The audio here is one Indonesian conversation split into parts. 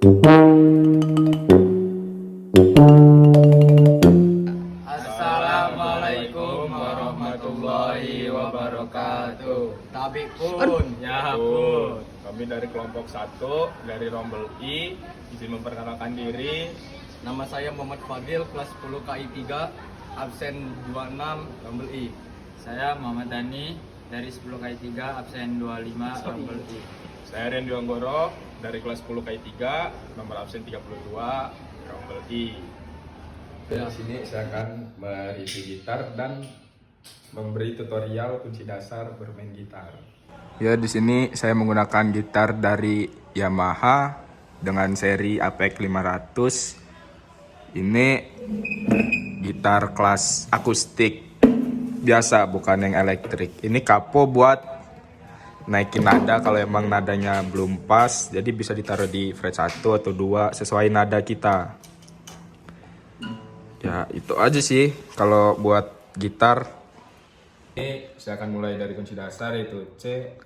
Assalamualaikum warahmatullahi wabarakatuh. Tabik pun, ya pun. Kami dari kelompok 1 dari Rombel I, izin memperkenalkan diri. Nama saya Muhammad Fadil, kelas 10 KI 3, absen 26 Rombel I. Saya Muhammad Dani dari 10 KI 3, absen 25 Rombel I. Saya Randy Anggoro dari kelas 10 KI 3, nomor absen 32 Rombel I. Di sini saya akan mereview gitar dan memberi tutorial kunci dasar bermain gitar. Ya, di sini saya menggunakan gitar dari Yamaha dengan seri APEC 500. Ini gitar kelas akustik biasa, bukan yang elektrik. Ini kapo buat naikin nada kalau emang nadanya belum pas, jadi bisa ditaruh di fret 1 atau 2 sesuai nada kita. Ya, itu aja sih kalau buat gitar. Ini saya akan mulai dari kunci dasar, yaitu C.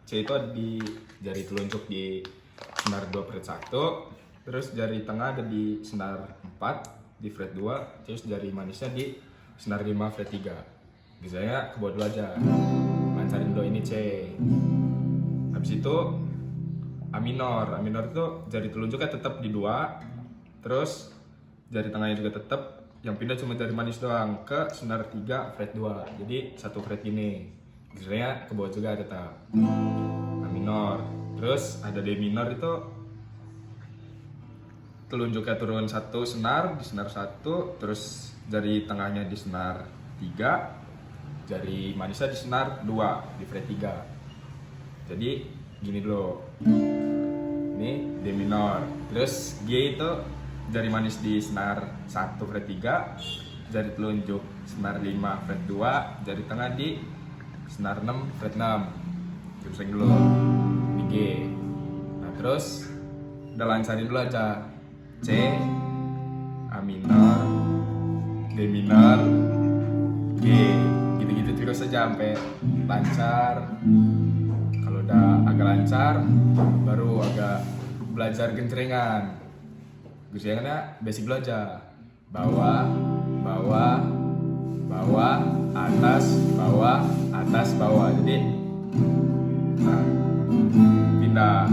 C itu ada di jari telunjuk di senar 2 fret 1, terus jari tengah ada di senar 4 di fret 2, terus jari manisnya di senar 5 fret 3. Biasanya ke bawah dulu aja, lancarin dulu ini C. Habis itu A minor. A minor itu jari telunjuknya tetap di 2, terus jari tengahnya juga tetap, yang pindah cuma jari manis doang ke senar 3 fret 2. Jadi satu fret gini. Biasanya ke bawah juga ada tetap A minor. Terus ada D minor, itu telunjuknya turun 1 senar di senar 1, terus jari tengahnya di senar 3, jari manisnya di senar 2 di fret 3. Jadi gini dulu. Ini D minor. Terus G itu jari manis di senar 1 fret 3, jari telunjuk senar 5 fret 2, jari tengah di senar 6 fret 6. Terus lagi dulu. Ini G. Nah, terus udah lancarin dulu aja. C, A minor, D minor, G. Gitu-gitu terus aja sampai lancar. Kalau udah agak lancar, baru agak belajar genjrengan. Genjrengannya basic dulu aja. Bawah, bawah, bawah, atas, bawah, atas, bawah. Jadi nah, pindah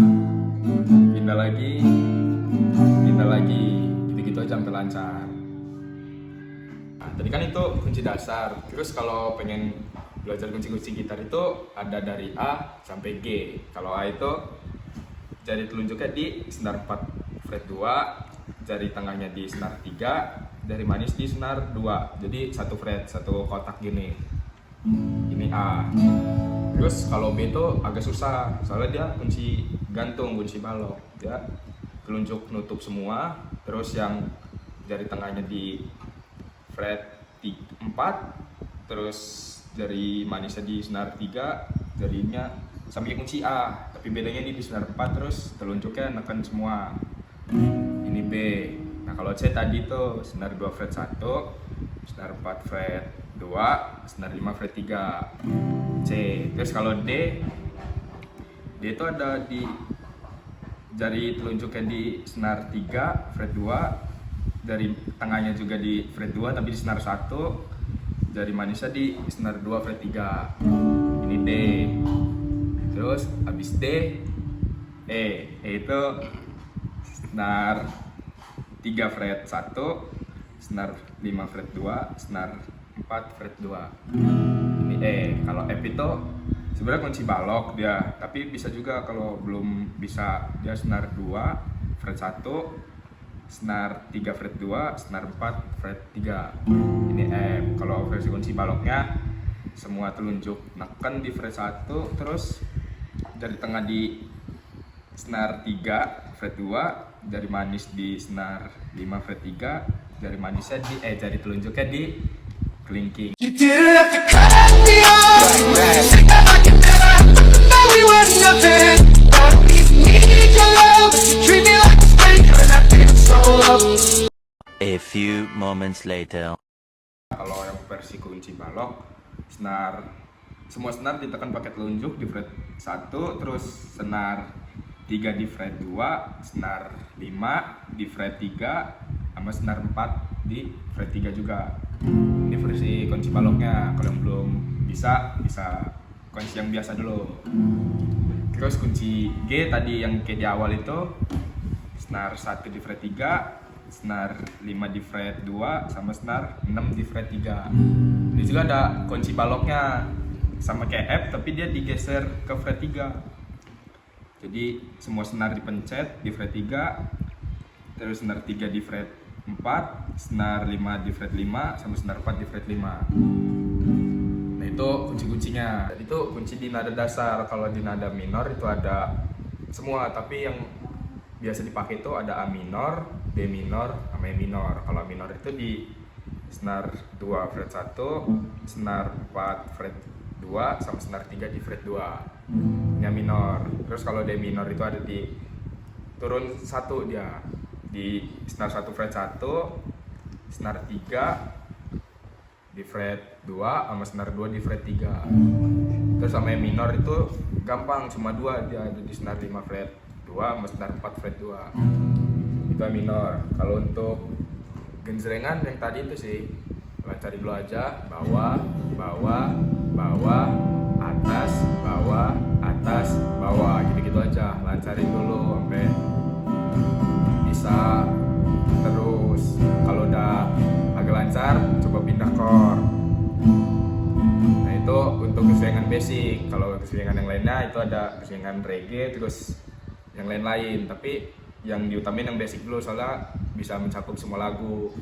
lagi, gitu-gitu aja sampai lancar. Nah, tadi kan itu kunci dasar. Terus kalau pengen belajar kunci-kunci gitar itu ada dari A sampai G. Kalau A itu jari telunjuknya di senar 4 fret 2, jari tengahnya di senar 3, jari manis di senar 2. Jadi satu fret, satu kotak gini. Ini A. Terus kalau B itu agak susah, soalnya dia kunci gantung, kunci balok. Dia telunjuk nutup semua, terus yang jari tengahnya di fret 4, terus jari manisnya di senar 3, jarinya sampai kunci A. Tapi bedanya ini di senar 4, terus telunjuknya neken semua. Ini B. Nah, kalau C tadi tuh senar 2 fret 1, senar 4 fret 2, senar 5 fret 3. C. Terus kalau D itu ada di jari telunjuknya di senar 3 fret 2, jari tengahnya juga di fret 2 tapi di senar 1, jari manisnya di senar 2 fret 3. Ini D. Terus habis D, E itu senar 3 fret 1, senar 5 fret 2, senar 4 fret 2. Ini E. Kalau F itu sebenarnya kunci balok dia, tapi bisa juga kalau belum bisa dia senar 2 fret 1, senar 3 fret 2, senar 4 fret 3. Ini F. Kalau versi kunci baloknya semua telunjuk neken di fret 1, terus jari tengah di senar 3 fret 2, jari manis di senar 5 fret 3, jari manisnya di jari telunjuknya di kelingking. You didn't have to cut me off. Said that I could never, that we were nothing. I don't even need your love, but you treat me like a stranger, and I feel so loved. A few moments later. Kalau yang versi kunci balok, semua senar ditekan pakai telunjuk di fret 1, terus senar 3 di fret 2, senar 5 di fret 3, sama senar 4 di fret 3 juga. Ini versi kunci baloknya. Kalau yang belum bisa kunci yang biasa dulu. Terus kunci G tadi yang kayak di awal itu senar 1 di fret 3, senar 5 di fret 2, sama senar 6 di fret 3. Ini juga ada kunci baloknya sama kayak F, tapi dia digeser ke fret 3. Jadi semua senar dipencet di fret 3, terus senar 3 di fret 4, senar 5 di fret 5, sama senar 4 di fret 5. Nah itu kunci-kuncinya. Itu kunci di nada dasar. Kalau di nada minor itu ada semua, tapi yang biasa dipakai itu ada A minor, B minor, sama E minor. Kalau minor itu di senar 2 fret 1, senar 4 fret 2, sama senar 3 di fret 2. Ini A minor. Terus kalau D minor itu ada di turun 1 dia. Di senar 1 fret 1, senar 3 di fret 2, sama senar 2 di fret 3. Terus sama E minor itu gampang, cuma 2 dia ada di senar 5 fret 2 sama senar 4 fret 2. Itu A minor. Kalau untuk genjrengan yang tadi itu sih cari dulu aja, bawah, bawah, bawah, atas, bawah, atas, bawah, gitu-gitu aja. Lancarin dulu sampai bisa. Terus kalau udah agak lancar, coba pindah chord. Nah itu untuk kesenangan basic. Kalau kesenangan yang lainnya itu ada kesenangan reggae, terus yang lain-lain. Tapi yang diutamain yang basic dulu, soalnya bisa mencakup semua lagu.